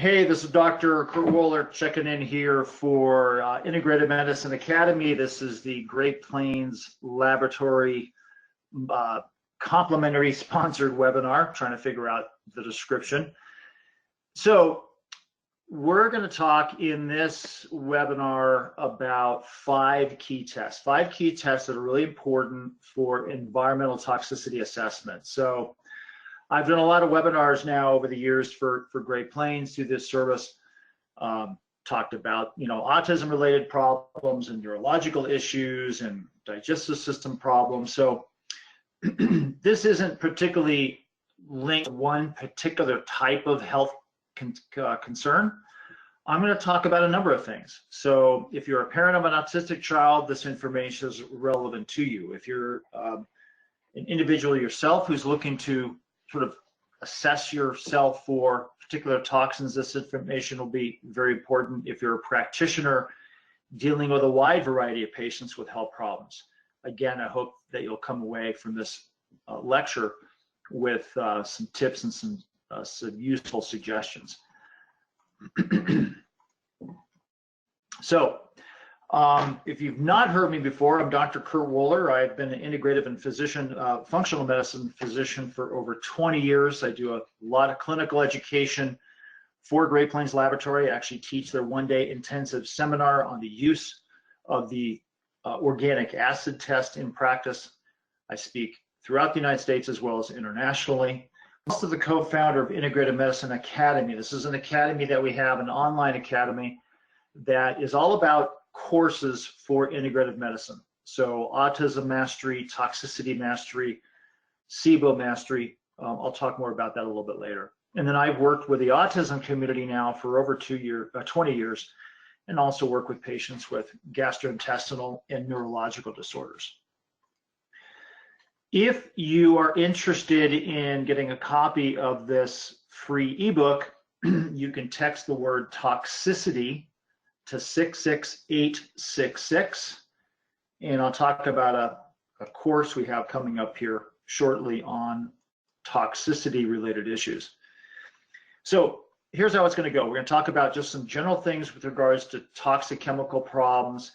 Hey, this is Dr. Kurt Woeller checking in here for Integrative Medicine Academy. This is the Great Plains Laboratory complimentary sponsored webinar, trying to figure out the description. So we're going to talk in this webinar about 5 key tests that are really important for environmental toxicity assessment. So I've done a lot of webinars now over the years for Great Plains through this service, talked about, autism-related problems and neurological issues and digestive system problems. So this isn't particularly linked to one particular type of health concern. I'm going to talk about a number of things. So if you're a parent of an autistic child, this information is relevant to you. If you're an individual yourself who's looking to sort of assess yourself for particular toxins, this information will be very important. If you're a practitioner dealing with a wide variety of patients with health problems, again, I hope that you'll come away from this lecture with some tips and some useful suggestions. So, if you've not heard me before, I'm Dr. Kurt Woeller. I've been an integrative and functional medicine physician for over 20 years. I do a lot of clinical education for Great Plains Laboratory. I actually teach their one-day intensive seminar on the use of the organic acid test in practice. I speak throughout the United States as well as internationally. I'm also the co-founder of Integrative Medicine Academy. This is an academy that we have, an online academy that is all about courses for integrative medicine. So autism mastery, toxicity mastery, SIBO mastery. I'll talk more about that a little bit later. And then I've worked with the autism community now for over 20 years, and also work with patients with gastrointestinal and neurological disorders. If you are interested in getting a copy of this free ebook, you can text the word toxicity to 66866, and I'll talk about a course we have coming up here shortly on toxicity related issues. So here's how it's going to go. We're going to talk about just some general things with regards to toxic chemical problems,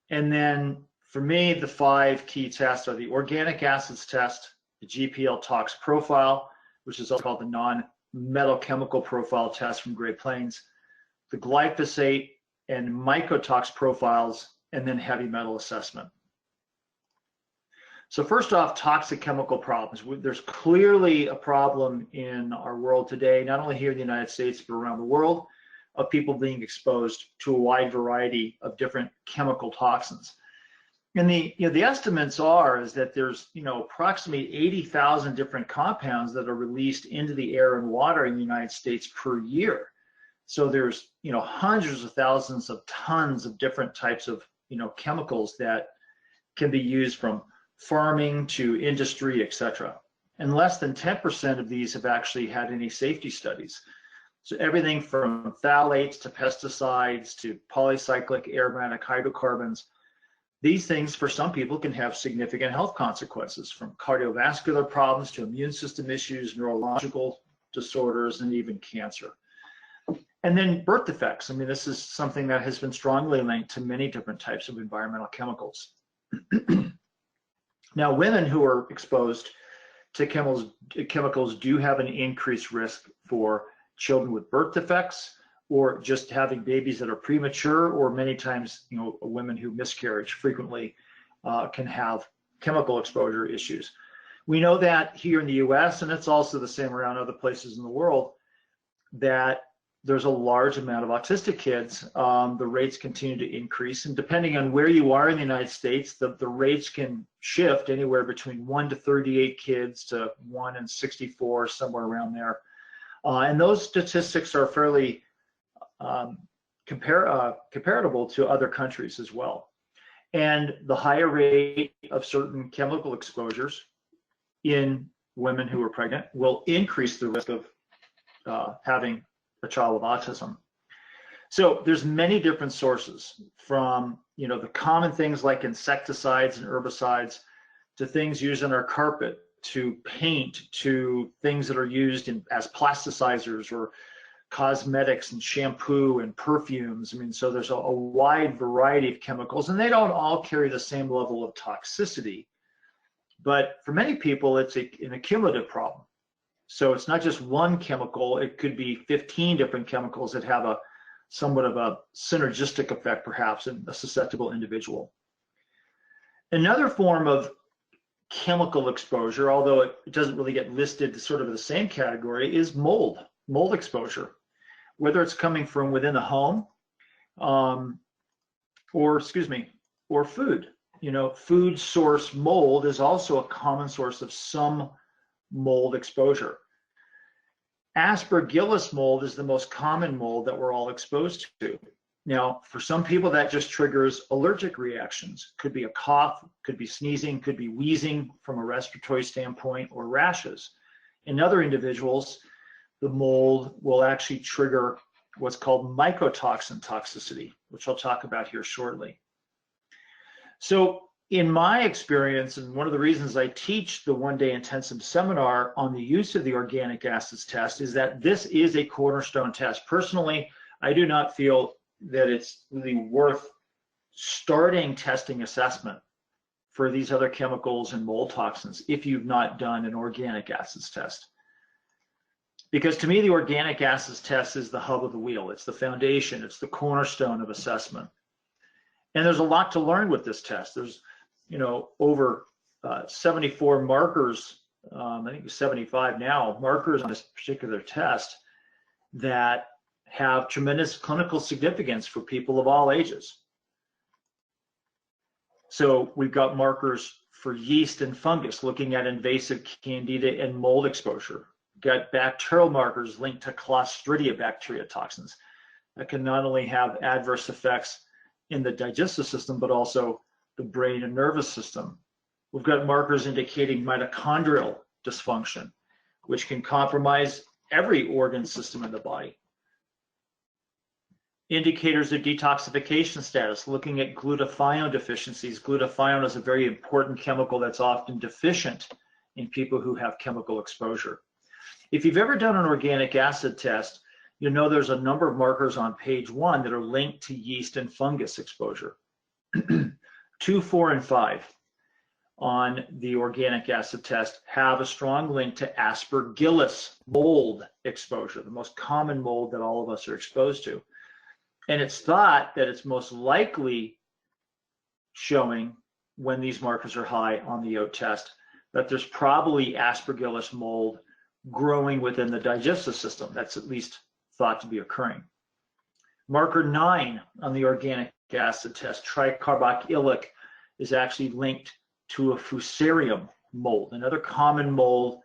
and then for me, the 5 key tests are the organic acids test, the GPL-TOX profile, which is also called the non-metal chemical profile test from Great Plains, the glyphosate and mycotox profiles, and then heavy metal assessment. So first off, toxic chemical problems. There's clearly a problem in our world today, not only here in the United States, but around the world, of people being exposed to a wide variety of different chemical toxins. And the estimates is that there's approximately 80,000 different compounds that are released into the air and water in the United States per year. So there's hundreds of thousands of tons of different types of chemicals that can be used from farming to industry, etc. And less than 10% of these have actually had any safety studies. So everything from phthalates to pesticides to polycyclic aromatic hydrocarbons, these things for some people can have significant health consequences, from cardiovascular problems to immune system issues, neurological disorders, and even cancer. And then birth defects. I mean, this is something that has been strongly linked to many different types of environmental chemicals. Now, women who are exposed to chemicals do have an increased risk for children with birth defects, or just having babies that are premature, or many times, women who miscarry frequently can have chemical exposure issues. We know that here in the US, and it's also the same around other places in the world, that there's a large amount of autistic kids. The rates continue to increase, and depending on where you are in the United States, the rates can shift anywhere between 1 to 38 kids to 1 in 64, somewhere around there. And those statistics are fairly comparable to other countries as well. And the higher rate of certain chemical exposures in women who are pregnant will increase the risk of having a child with autism. So there's many different sources, from the common things like insecticides and herbicides, to things used in our carpet, to paint, to things that are used as plasticizers or cosmetics and shampoo and perfumes. I mean, so there's a wide variety of chemicals, and they don't all carry the same level of toxicity. But for many people, it's an accumulative problem. So it's not just one chemical, it could be 15 different chemicals that have a somewhat of a synergistic effect, perhaps, in a susceptible individual. Another form of chemical exposure, although it doesn't really get listed sort of in the same category, is mold exposure, whether it's coming from within the home, or food. You know, food source mold is also a common source of some mold exposure. Aspergillus mold is the most common mold that we're all exposed to. Now, for some people, that just triggers allergic reactions. Could be a cough, could be sneezing, could be wheezing from a respiratory standpoint, or rashes. In other individuals, the mold will actually trigger what's called mycotoxin toxicity, which I'll talk about here shortly. So in my experience, and one of the reasons I teach the one-day intensive seminar on the use of the organic acids test is that this is a cornerstone test. Personally, I do not feel that it's really worth starting testing assessment for these other chemicals and mold toxins if you've not done an organic acids test. Because to me, the organic acids test is the hub of the wheel. It's the foundation. It's the cornerstone of assessment. And there's a lot to learn with this test. There's, you know, over 74 markers, I think it's 75 now, markers on this particular test that have tremendous clinical significance for people of all ages. So we've got markers for yeast and fungus, looking at invasive candida and mold exposure. We've got bacterial markers linked to Clostridia bacteria toxins that can not only have adverse effects in the digestive system, but also the brain and nervous system. We've got markers indicating mitochondrial dysfunction, which can compromise every organ system in the body. Indicators of detoxification status, looking at glutathione deficiencies. Glutathione is a very important chemical that's often deficient in people who have chemical exposure. If you've ever done an organic acid test, you know there's a number of markers on page 1 that are linked to yeast and fungus exposure. 2, 4, and 5 on the organic acid test have a strong link to Aspergillus mold exposure, the most common mold that all of us are exposed to. And it's thought that it's most likely showing, when these markers are high on the OAT test, that there's probably Aspergillus mold growing within the digestive system. That's at least thought to be occurring. Marker 9 on the organic acid test, tricarboxylic, is actually linked to a fusarium mold, another common mold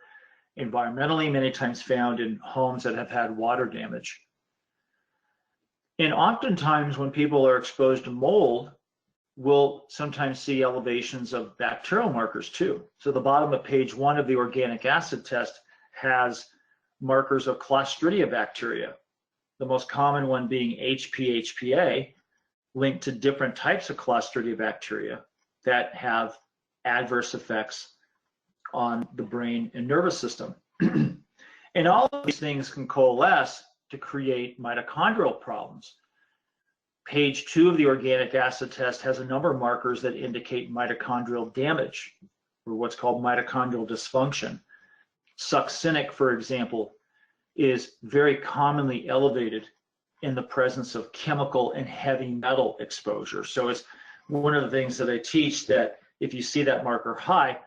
environmentally many times found in homes that have had water damage. And oftentimes when people are exposed to mold, we'll sometimes see elevations of bacterial markers too. So the bottom of page 1 of the organic acid test has markers of Clostridia bacteria, the most common one being HPHPA, linked to different types of Clostridia bacteria that have adverse effects on the brain and nervous system. And all of these things can coalesce to create mitochondrial problems. Page 2 of the organic acid test has a number of markers that indicate mitochondrial damage, or what's called mitochondrial dysfunction. Succinic, for example, is very commonly elevated in the presence of chemical and heavy metal exposure. So it's one of the things that I teach, that if you see that marker high,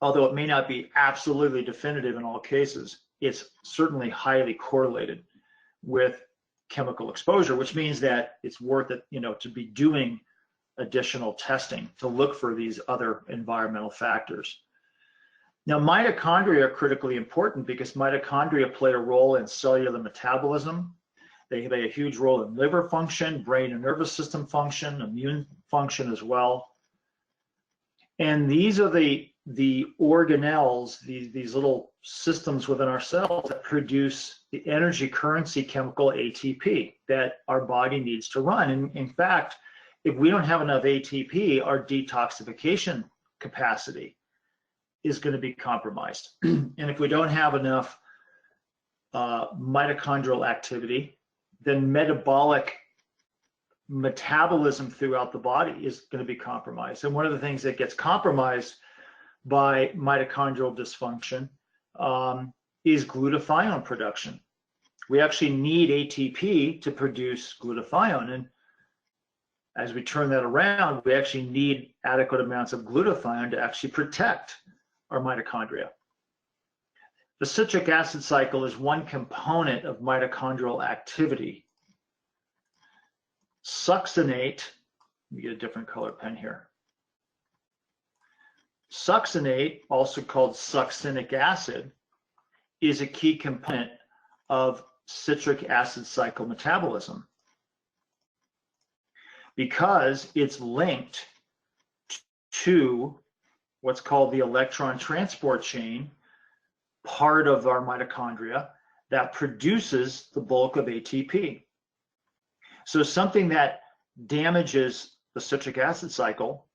although it may not be absolutely definitive in all cases, it's certainly highly correlated with chemical exposure, which means that it's worth it, you know, to be doing additional testing to look for these other environmental factors. Now, mitochondria are critically important because mitochondria play a role in cellular metabolism. They play a huge role in liver function, brain and nervous system function, immune function as well. And these are the organelles, these little systems within our cells that produce the energy currency chemical ATP that our body needs to run. And in fact, if we don't have enough ATP, our detoxification capacity is going to be compromised. And if we don't have enough mitochondrial activity, then metabolic metabolism throughout the body is going to be compromised. And one of the things that gets compromised by mitochondrial dysfunction is glutathione production. We actually need ATP to produce glutathione. And as we turn that around, we actually need adequate amounts of glutathione to actually protect our mitochondria. The citric acid cycle is one component of mitochondrial activity. Succinate, let me get a different color pen here. Succinate, also called succinic acid, is a key component of citric acid cycle metabolism because it's linked to what's called the electron transport chain, part of our mitochondria that produces the bulk of ATP. So something that damages the citric acid cycle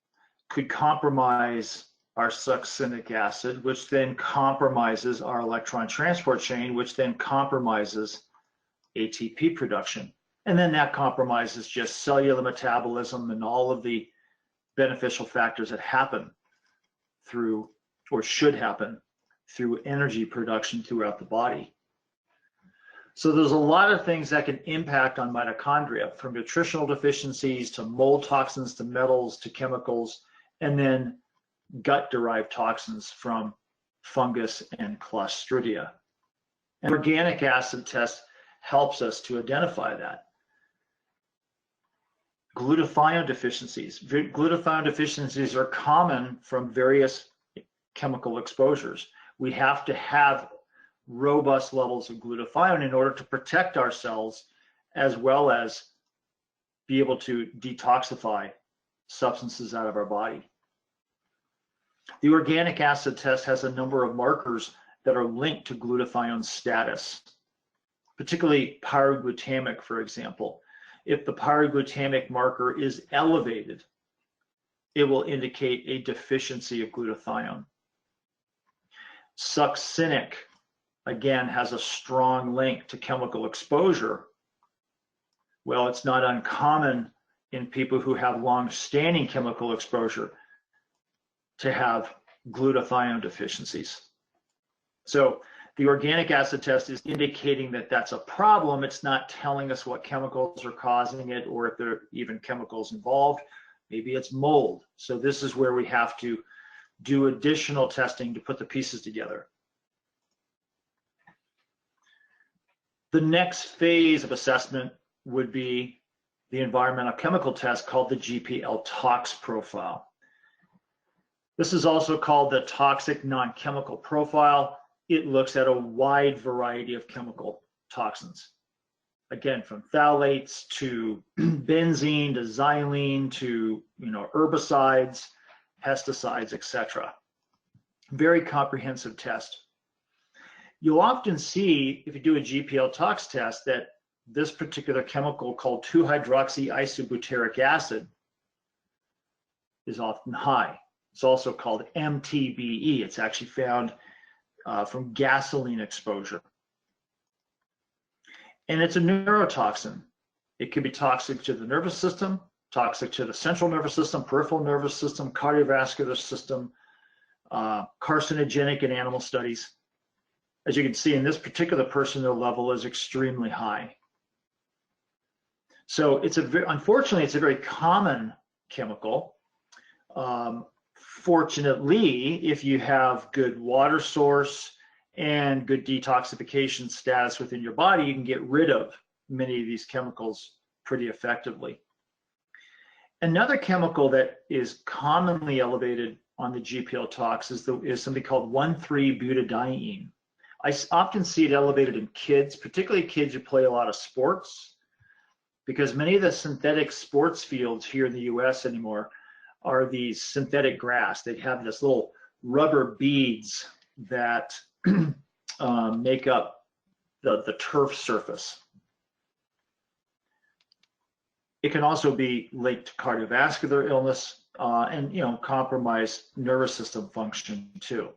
could compromise our succinic acid, which then compromises our electron transport chain, which then compromises ATP production. And then that compromises just cellular metabolism and all of the beneficial factors that happen through, or should happen, through energy production throughout the body. So there's a lot of things that can impact on mitochondria, from nutritional deficiencies to mold toxins to metals to chemicals, and then gut-derived toxins from fungus and Clostridia. An organic acid test helps us to identify that. Glutathione deficiencies. Glutathione deficiencies are common from various chemical exposures. We have to have robust levels of glutathione in order to protect ourselves, as well as be able to detoxify substances out of our body. The organic acid test has a number of markers that are linked to glutathione status, particularly pyroglutamic, for example. If the pyroglutamic marker is elevated, it will indicate a deficiency of glutathione. Succinic, again, has a strong link to chemical exposure. Well, it's not uncommon in people who have long-standing chemical exposure to have glutathione deficiencies. So the organic acid test is indicating that that's a problem. It's not telling us what chemicals are causing it or if there are even chemicals involved. Maybe it's mold. So this is where we have to do additional testing to put the pieces together. The next phase of assessment would be the environmental chemical test called the GPL-TOX profile. This is also called the toxic non-chemical profile. It looks at a wide variety of chemical toxins. Again, from phthalates to benzene to xylene to herbicides, pesticides, etc. Very comprehensive test. You'll often see, if you do a GPL-TOX test, that this particular chemical called 2-hydroxyisobutyric acid is often high. It's also called MTBE. It's actually found from gasoline exposure. And it's a neurotoxin. It can be toxic to the nervous system, toxic to the central nervous system, peripheral nervous system, cardiovascular system, carcinogenic in animal studies. As you can see, in this particular person, the level is extremely high. So unfortunately, it's a very common chemical. Fortunately, if you have good water source and good detoxification status within your body, you can get rid of many of these chemicals pretty effectively. Another chemical that is commonly elevated on the GPL-TOX is something called 1,3-butadiene. I often see it elevated in kids, particularly kids who play a lot of sports, because many of the synthetic sports fields here in the US anymore are these synthetic grass. They have this little rubber beads that make up the turf surface. It can also be linked to cardiovascular illness and compromise nervous system function too.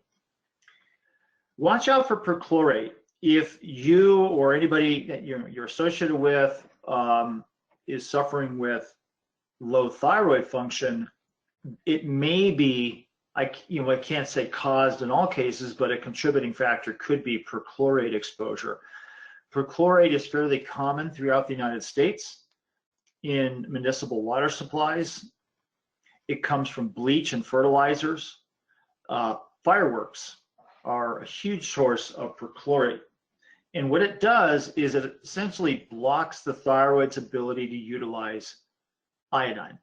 Watch out for perchlorate. if you or anybody that you're associated with is suffering with low thyroid function, it may be, I can't say caused in all cases, but a contributing factor could be perchlorate exposure. Perchlorate is fairly common throughout the United States in municipal water supplies. It comes from bleach and fertilizers. Fireworks are a huge source of perchlorate. And what it does is it essentially blocks the thyroid's ability to utilize iodine.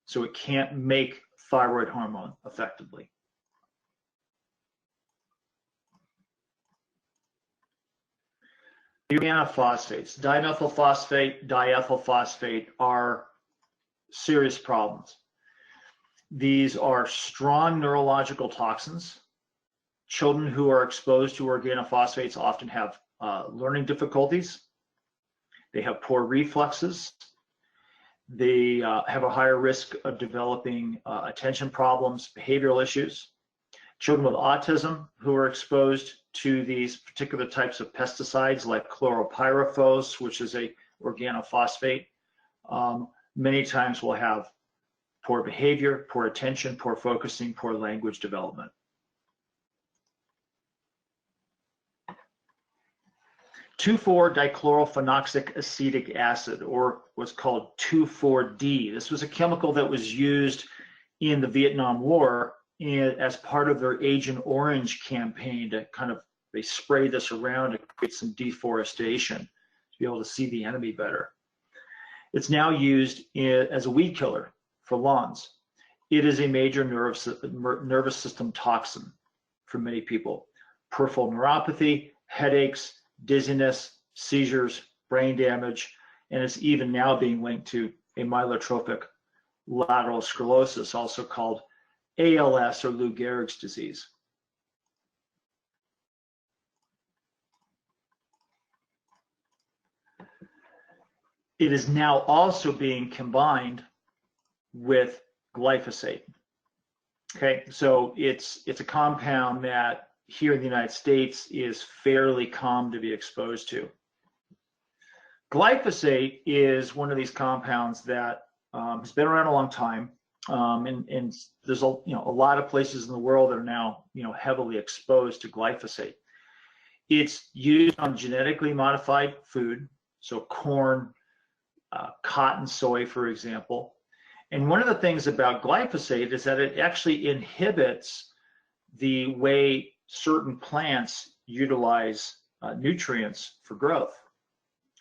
So it can't make thyroid hormone effectively. Organophosphates, dimethylphosphate, diethylphosphate are serious problems. These are strong neurological toxins. Children who are exposed to organophosphates often have learning difficulties. They have poor reflexes. They have a higher risk of developing attention problems, behavioral issues. Children with autism who are exposed to these particular types of pesticides like chloropyrifos, which is a organophosphate, many times will have poor behavior, poor attention, poor focusing, poor language development. 2,4-dichlorophenoxic acetic acid, or what's called 2,4-D. This was a chemical that was used in the Vietnam War as part of their Agent Orange campaign to they spray this around to create some deforestation to be able to see the enemy better. It's now used as a weed killer for lawns. It is a major nervous system toxin for many people. Peripheral neuropathy, headaches, dizziness, seizures, brain damage, and it's even now being linked to amyotrophic lateral sclerosis, also called ALS or Lou Gehrig's disease. It is now also being combined with glyphosate. Okay, so it's a compound that here in the United States is fairly common to be exposed to. Glyphosate is one of these compounds that has been around a long time, and there's a lot of places in the world that are now heavily exposed to glyphosate. It's used on genetically modified food, so corn, cotton, soy, for example. And one of the things about glyphosate is that it actually inhibits the way certain plants utilize nutrients for growth.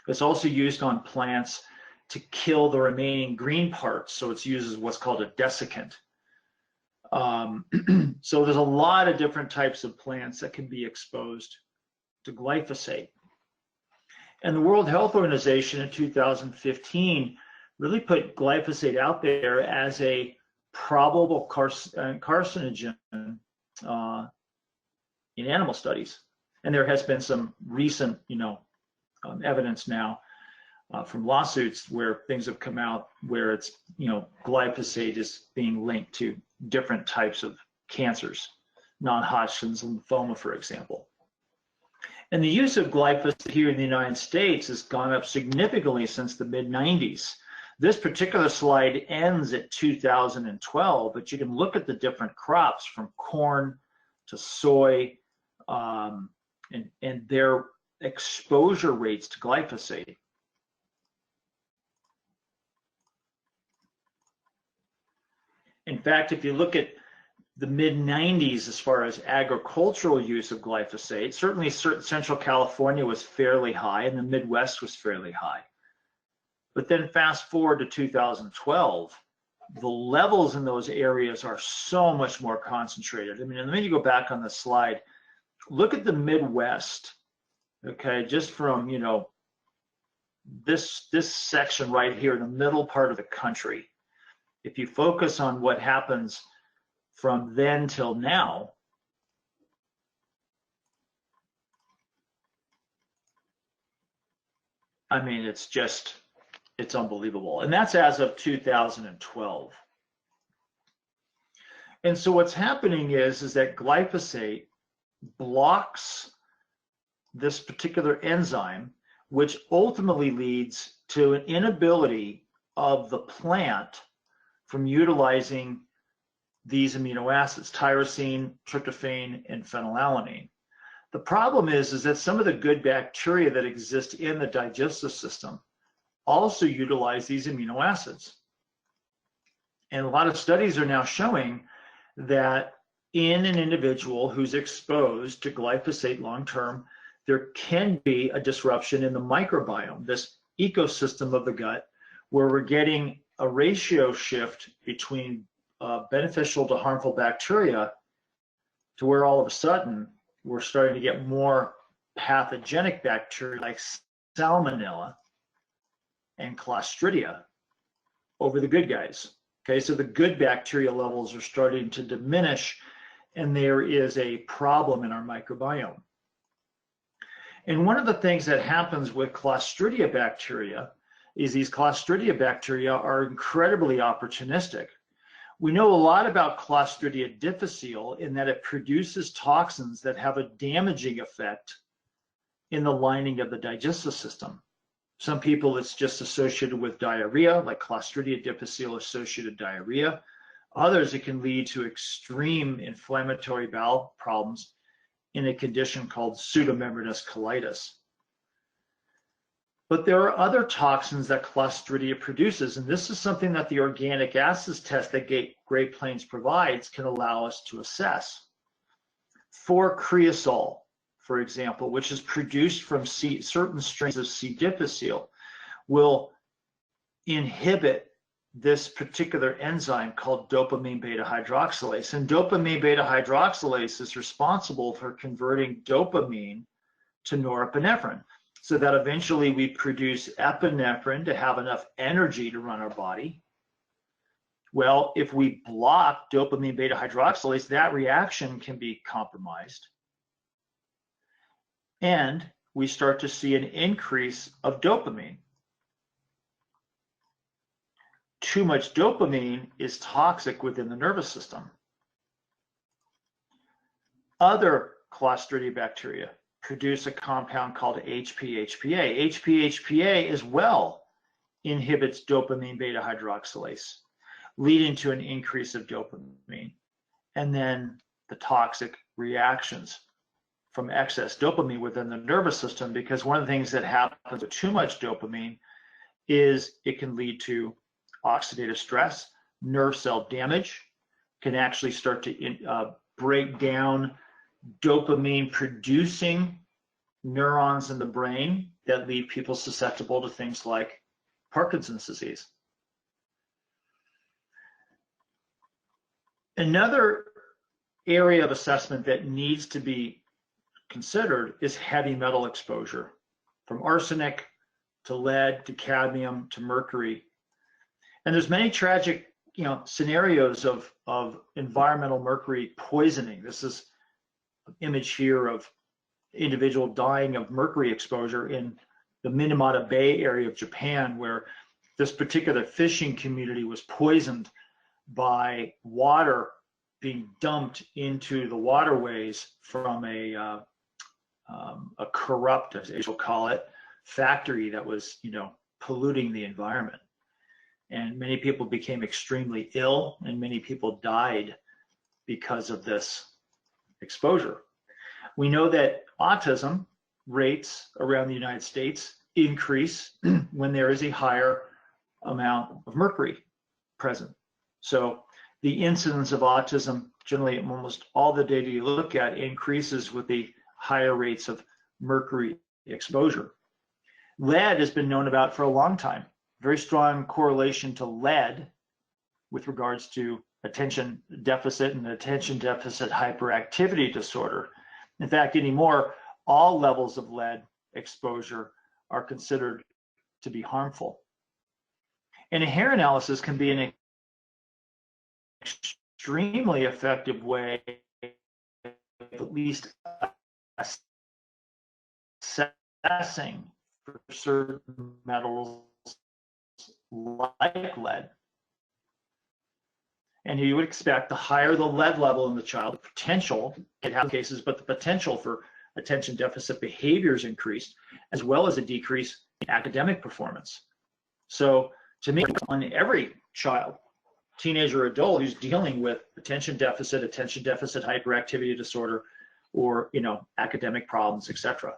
It's also used on plants to kill the remaining green parts, so it's used as what's called a desiccant. So there's a lot of different types of plants that can be exposed to glyphosate. And the World Health Organization in 2015 really put glyphosate out there as a probable carcinogen in animal studies. And there has been some recent, evidence now from lawsuits where things have come out where it's, glyphosate is being linked to different types of cancers, non-Hodgkin's lymphoma, for example. And the use of glyphosate here in the United States has gone up significantly since the mid-90s. This particular slide ends at 2012, but you can look at the different crops from corn to soy and their exposure rates to glyphosate. In fact, if you look at the mid-90s as far as agricultural use of glyphosate, certainly Central California was fairly high and the Midwest was fairly high. But then fast forward to 2012, the levels in those areas are so much more concentrated. I mean, let me go back on the slide. Look at the Midwest, okay, just from, this section right here in the middle part of the country. If you focus on what happens from then till now, I mean, it's unbelievable. And that's as of 2012. And so what's happening is that glyphosate blocks this particular enzyme, which ultimately leads to an inability of the plant from utilizing these amino acids, tyrosine, tryptophan, and phenylalanine. The problem is that some of the good bacteria that exist in the digestive system also utilize these amino acids. And a lot of studies are now showing that in an individual who's exposed to glyphosate long-term, there can be a disruption in the microbiome, this ecosystem of the gut, where we're getting a ratio shift between beneficial to harmful bacteria to where all of a sudden we're starting to get more pathogenic bacteria like Salmonella and Clostridia over the good guys. Okay, so the good bacteria levels are starting to diminish, and there is a problem in our microbiome. And one of the things that happens with Clostridia bacteria is these Clostridia bacteria are incredibly opportunistic. We know a lot about Clostridia difficile in that it produces toxins that have a damaging effect in the lining of the digestive system. Some people, it's just associated with diarrhea, like Clostridia difficile associated diarrhea. Others, it can lead to extreme inflammatory bowel problems in a condition called pseudomembranous colitis. But there are other toxins that Clostridia produces, and this is something that the organic acids test that Great Plains provides can allow us to assess. 4-creosol, for example, which is produced from certain strains of C. difficile, will inhibit this particular enzyme called dopamine beta hydroxylase. And dopamine beta hydroxylase is responsible for converting dopamine to norepinephrine, so that eventually we produce epinephrine to have enough energy to run our body. Well, if we block dopamine beta hydroxylase, that reaction can be compromised. And we start to see an increase of dopamine. Too much dopamine is toxic within the nervous system. Other Clostridia bacteria produce a compound called HPHPA. HPHPA as well inhibits dopamine beta hydroxylase, leading to an increase of dopamine. And then the toxic reactions from excess dopamine within the nervous system, because one of the things that happens with too much dopamine is it can lead to oxidative stress, nerve cell damage, can actually start to break down dopamine producing neurons in the brain that leave people susceptible to things like Parkinson's disease. Another area of assessment that needs to be considered is heavy metal exposure, from arsenic to lead to cadmium to mercury. And there's many tragic scenarios of environmental mercury poisoning. This is an image here of individual dying of mercury exposure in the Minamata Bay area of Japan, where this particular fishing community was poisoned by water being dumped into the waterways from a corrupt, as you'll call it, factory that was, polluting the environment. And many people became extremely ill, and many people died because of this exposure. We know that autism rates around the United States increase when there is a higher amount of mercury present. So the incidence of autism, generally almost all the data you look at, increases with the higher rates of mercury exposure. Lead has been known about for a long time. Very strong correlation to lead with regards to attention deficit and attention deficit hyperactivity disorder. In fact, anymore, all levels of lead exposure are considered to be harmful. And a hair analysis can be an extremely effective way of at least assessing for certain metals like lead. And you would expect the higher the lead level in the child, the potential, it have cases, but the potential for attention deficit behavior is increased, as well as a decrease in academic performance. So to me, on every child, teenager, or adult who's dealing with attention deficit hyperactivity disorder, or academic problems, etc.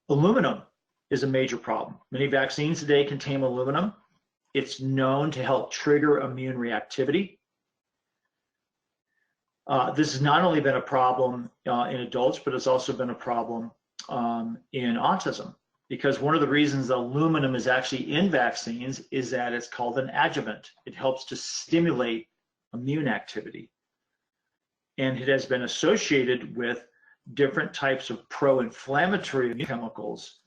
Aluminum is a major problem. Many vaccines today contain aluminum. It's known to help trigger immune reactivity. This has not only been a problem in adults, but it's also been a problem in autism, because one of the reasons aluminum is actually in vaccines is that it's called an adjuvant. It helps to stimulate immune activity. And it has been associated with different types of pro-inflammatory chemicals,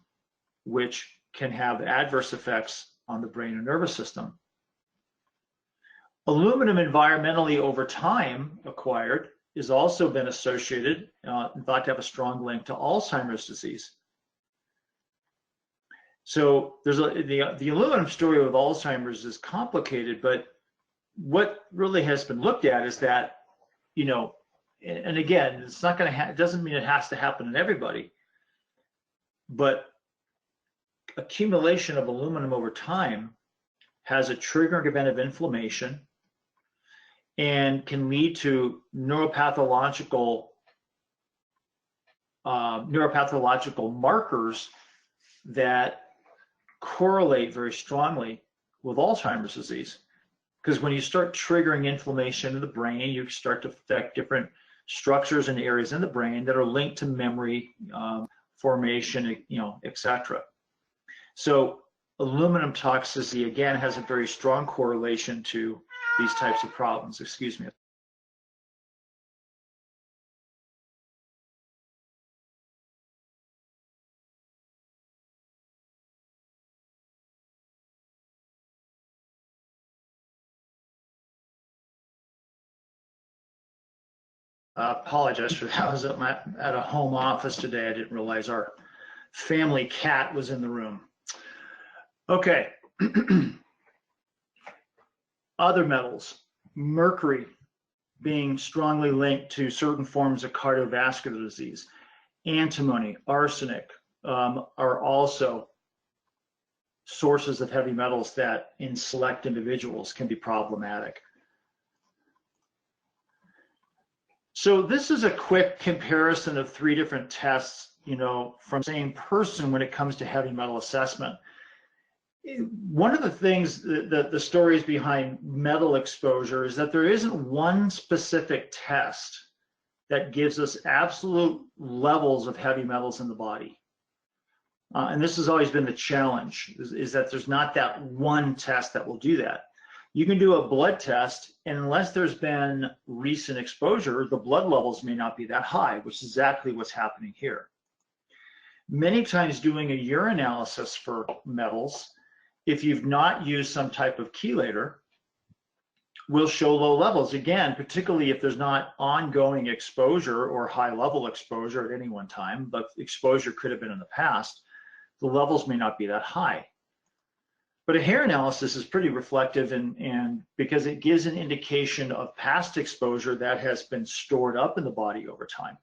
which can have adverse effects on the brain and nervous system. Aluminum environmentally over time acquired has also been associated, in fact, have a strong link to Alzheimer's disease. So there's the aluminum story with Alzheimer's is complicated, but what really has been looked at is that, and again, it's not going to, it doesn't mean it has to happen in everybody, but accumulation of aluminum over time has a triggering event of inflammation and can lead to neuropathological markers that correlate very strongly with Alzheimer's disease. Because when you start triggering inflammation in the brain, you start to affect different structures and areas in the brain that are linked to memory formation, etc. So aluminum toxicity, again, has a very strong correlation to these types of problems. Excuse me. Apologize for that. I was at a home office today. I didn't realize our family cat was in the room. Okay. Other metals, mercury being strongly linked to certain forms of cardiovascular disease, antimony, arsenic are also sources of heavy metals that in select individuals can be problematic. So this is a quick comparison of 3 different tests, from the same person when it comes to heavy metal assessment. One of the things that the stories behind metal exposure is that there isn't one specific test that gives us absolute levels of heavy metals in the body. And this has always been the challenge, is that there's not that one test that will do that. You can do a blood test, and unless there's been recent exposure, the blood levels may not be that high, which is exactly what's happening here. Many times doing a urine analysis for metals, if you've not used some type of chelator, will show low levels. Again, particularly if there's not ongoing exposure or high level exposure at any one time, but exposure could have been in the past, the levels may not be that high. But a hair analysis is pretty reflective, and because it gives an indication of past exposure that has been stored up in the body over time.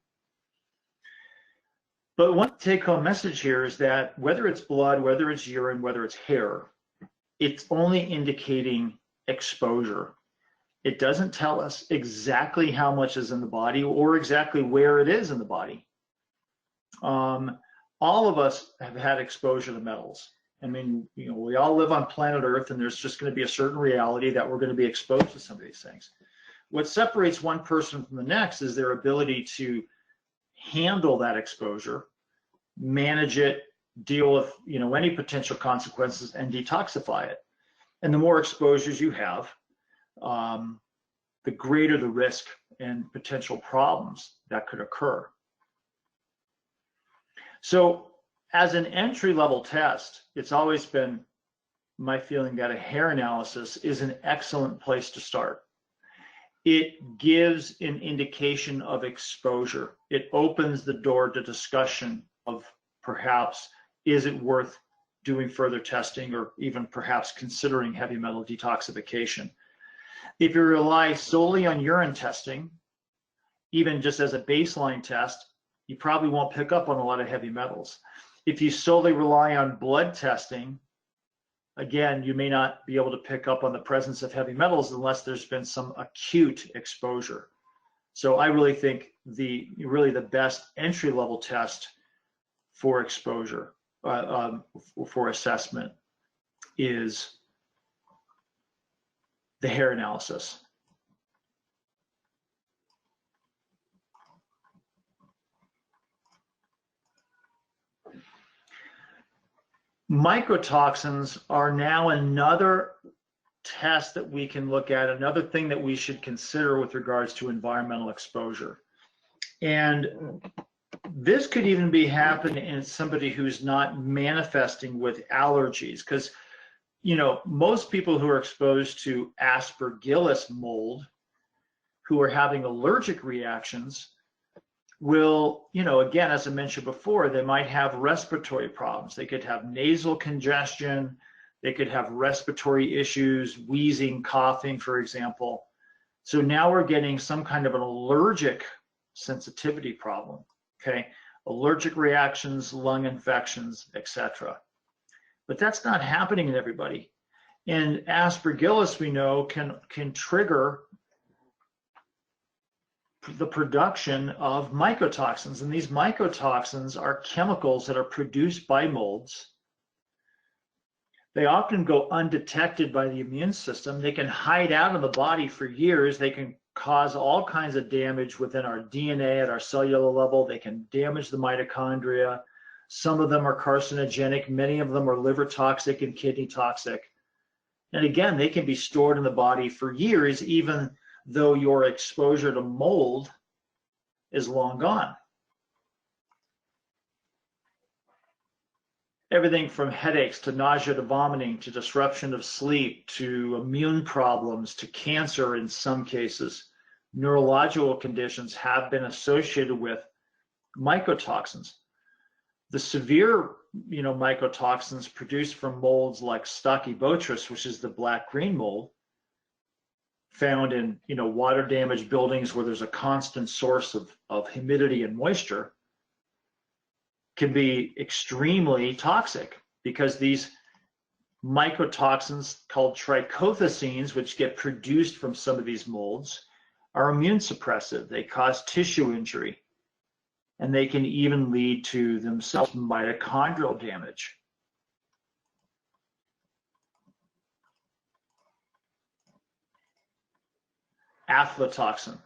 But one take-home message here is that whether it's blood, whether it's urine, whether it's hair, it's only indicating exposure. It doesn't tell us exactly how much is in the body or exactly where it is in the body. All of us have had exposure to metals. I mean, we all live on planet Earth, and there's just going to be a certain reality that we're going to be exposed to some of these things. What separates one person from the next is their ability to handle that exposure, manage it, deal with any potential consequences, and detoxify it. And the more exposures you have, the greater the risk and potential problems that could occur. So as an entry-level test, it's always been my feeling that a hair analysis is an excellent place to start. It gives an indication of exposure. It opens the door to discussion of perhaps, is it worth doing further testing or even perhaps considering heavy metal detoxification. If you rely solely on urine testing even just as a baseline test, you probably won't pick up on a lot of heavy metals. If you solely rely on blood testing, again, you may not be able to pick up on the presence of heavy metals unless there's been some acute exposure. So I really think the best entry-level test for exposure, for assessment, is the hair analysis. Mycotoxins are now another test that we can look at, another thing that we should consider with regards to environmental exposure. And this could even be happening in somebody who's not manifesting with allergies, because most people who are exposed to Aspergillus mold, who are having allergic reactions, will, again, as I mentioned before, they might have respiratory problems. They could have nasal congestion. They could have respiratory issues, wheezing, coughing, for example. So now we're getting some kind of an allergic sensitivity problem, okay? Allergic reactions, lung infections, etc. But that's not happening in everybody. And Aspergillus, we know, can trigger the production of mycotoxins. And these mycotoxins are chemicals that are produced by molds. They often go undetected by the immune system. They can hide out of the body for years. They can cause all kinds of damage within our DNA at our cellular level. They can damage the mitochondria. Some of them are carcinogenic. Many of them are liver toxic and kidney toxic. And again, they can be stored in the body for years, even though your exposure to mold is long gone. Everything from headaches to nausea to vomiting to disruption of sleep to immune problems to cancer in some cases, neurological conditions have been associated with mycotoxins. The severe mycotoxins produced from molds like Stachybotrys, which is the black-green mold, found in water damaged buildings where there's a constant source of humidity and moisture, can be extremely toxic because these mycotoxins called trichothecenes, which get produced from some of these molds, are immune suppressive. They cause tissue injury, and they can even lead to themselves mitochondrial damage. Aflatoxin,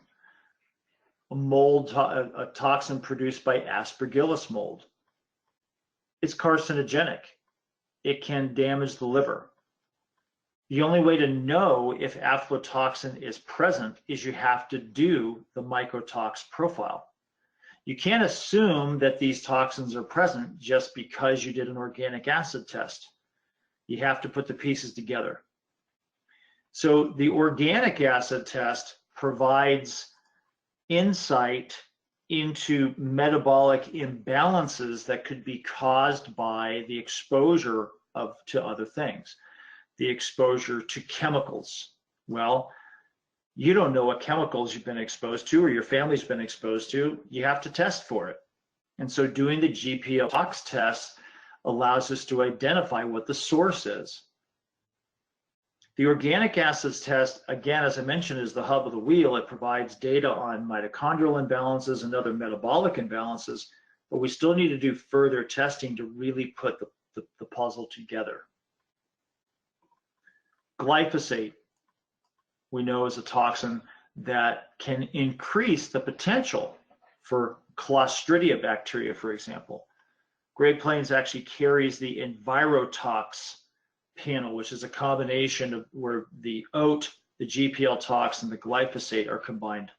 a toxin produced by Aspergillus mold. It's carcinogenic. It can damage the liver. The only way to know if aflatoxin is present is you have to do the mycotox profile. You can't assume that these toxins are present just because you did an organic acid test. You have to put the pieces together. So the organic acid test provides insight into metabolic imbalances that could be caused by the exposure to other things, the exposure to chemicals. Well, you don't know what chemicals you've been exposed to or your family's been exposed to. You have to test for it. And so doing the GPL-TOX test allows us to identify what the source is. The organic acids test, again, as I mentioned, is the hub of the wheel. It provides data on mitochondrial imbalances and other metabolic imbalances, but we still need to do further testing to really put the puzzle together. Glyphosate, we know, is a toxin that can increase the potential for Clostridia bacteria, for example. Great Plains actually carries the EnviroTox panel, which is a combination of where the oat, the GPL-TOX, and the glyphosate are combined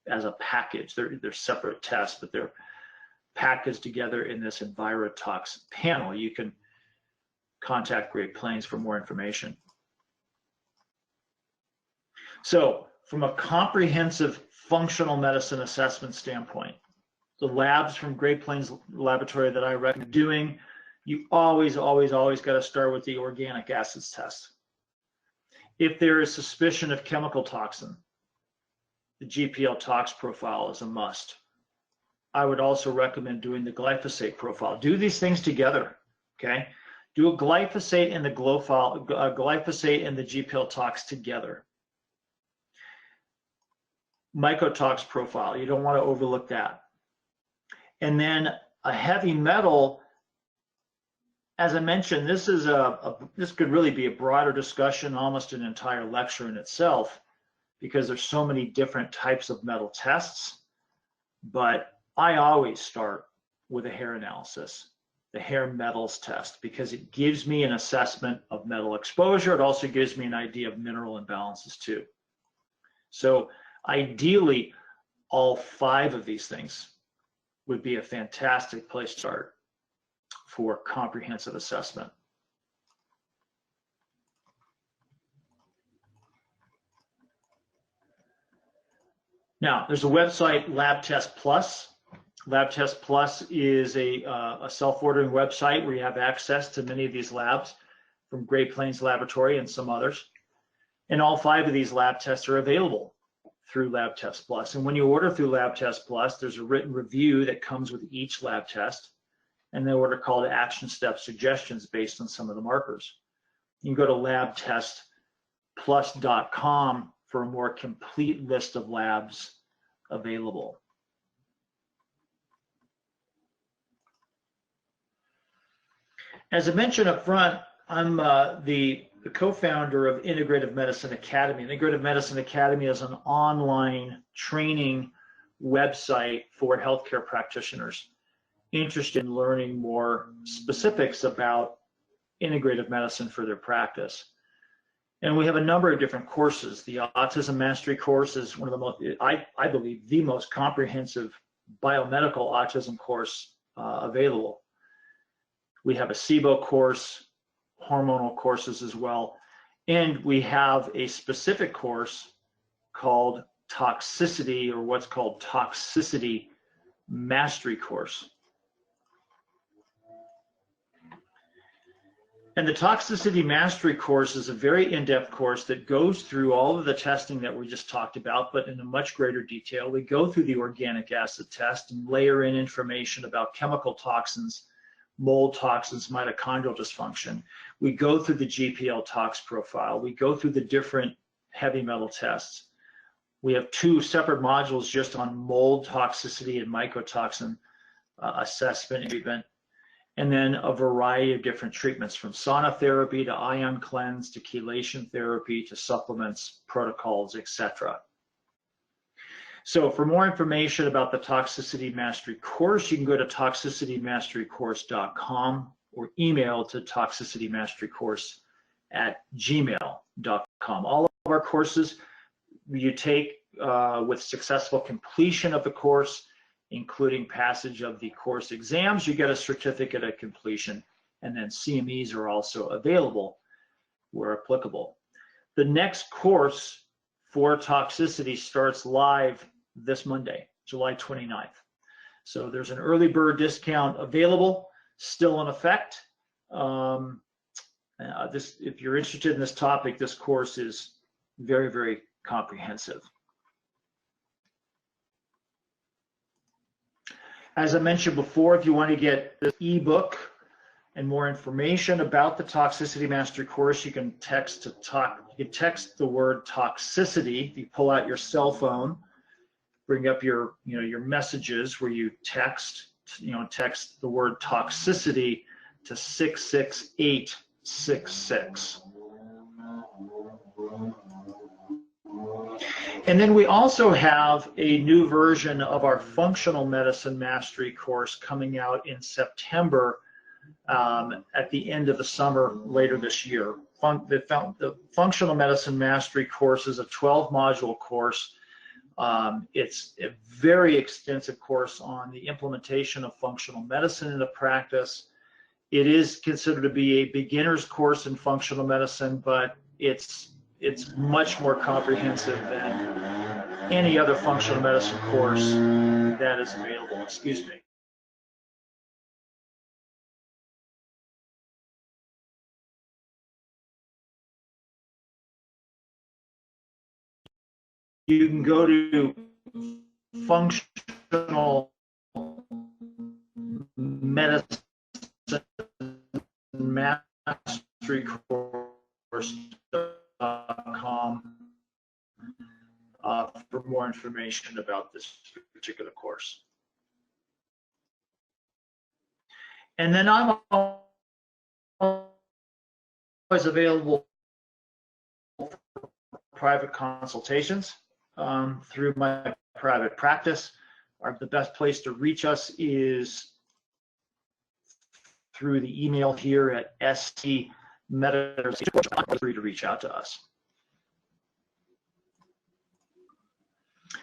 as a package. They're separate tests, but they're packaged together in this EnviroTox panel. You can contact Great Plains for more information. So from a comprehensive functional medicine assessment standpoint, the labs from Great Plains Laboratory that I recommend doing, you always got to start with the organic acids test. If there is suspicion of chemical toxin, the GPL-TOX profile is a must. I would also recommend doing the glyphosate profile. Do these things together, okay? Do a glyphosate and the glyphosate and the GPL-TOX together. Mycotox profile, you don't want to overlook that. And then a heavy metal, as I mentioned, this could really be a broader discussion, almost an entire lecture in itself, because there's so many different types of metal tests. But I always start with a hair analysis, the hair metals test, because it gives me an assessment of metal exposure. It also gives me an idea of mineral imbalances too. So ideally, all 5 of these things would be a fantastic place to start for comprehensive assessment. Now, there's a website, LabTest Plus. LabTest Plus is a self-ordering website where you have access to many of these labs from Great Plains Laboratory and some others. And all 5 of these lab tests are available through LabTest Plus. And when you order through LabTest Plus, there's a written review that comes with each lab test, and then what are called action step suggestions based on some of the markers. You can go to labtestplus.com for a more complete list of labs available. As I mentioned up front, I'm the co-founder of Integrative Medicine Academy. Integrative Medicine Academy is an online training website for healthcare practitioners interested in learning more specifics about integrative medicine for their practice. And we have a number of different courses. The Autism Mastery course is one of the most, I believe, the most comprehensive biomedical autism course available. We have a SIBO course, hormonal courses as well. And we have a specific course called Toxicity, or what's called Toxicity Mastery course. And the Toxicity Mastery course is a very in-depth course that goes through all of the testing that we just talked about, but in a much greater detail. We go through the organic acid test and layer in information about chemical toxins, mold toxins, mitochondrial dysfunction. We go through the GPL-TOX profile. We go through the different heavy metal tests. We have 2 separate modules just on mold toxicity and mycotoxin assessment and treatment, and then a variety of different treatments, from sauna therapy to ion cleanse to chelation therapy to supplements, protocols, etc. So for more information about the Toxicity Mastery course, you can go to toxicitymasterycourse.com or email to toxicitymasterycourse@gmail.com. All of our courses you take with successful completion of the course, including passage of the course exams, you get a certificate of completion, and then CMEs are also available where applicable. The next course for toxicity starts live this Monday, July 29th. So there's an early bird discount available, still in effect. If you're interested in this topic, this course is very, very comprehensive. As I mentioned before, if you want to get the ebook and more information about the Toxicity Mastery course, you can text the word toxicity. You pull out your cell phone, bring up your messages where you text the word toxicity to 66866. And then we also have a new version of our Functional Medicine Mastery course coming out in September at the end of the summer later this year. The Functional Medicine Mastery course is a 12-module course. It's a very extensive course on the implementation of functional medicine in the practice. It is considered to be a beginner's course in functional medicine, but it's much more comprehensive than any other functional medicine course that is available. Excuse me. you can go to functional medicine mastery course.com for more information about this particular course. And then I'm always available for private consultations through my private practice. The best place to reach us is through the email here at stmedicine. Feel free to reach out to us.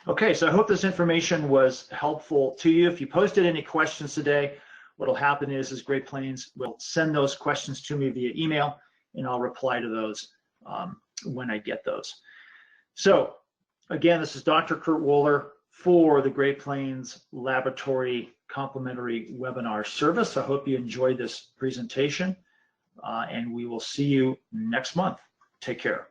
Okay, so I hope this information was helpful to you. If you posted any questions today, what'll happen is Great Plains will send those questions to me via email, and I'll reply to those when I get those. So again, this is Dr. Kurt Woeller for the Great Plains Laboratory Complimentary Webinar Service. I hope you enjoyed this presentation, and we will see you next month. Take care.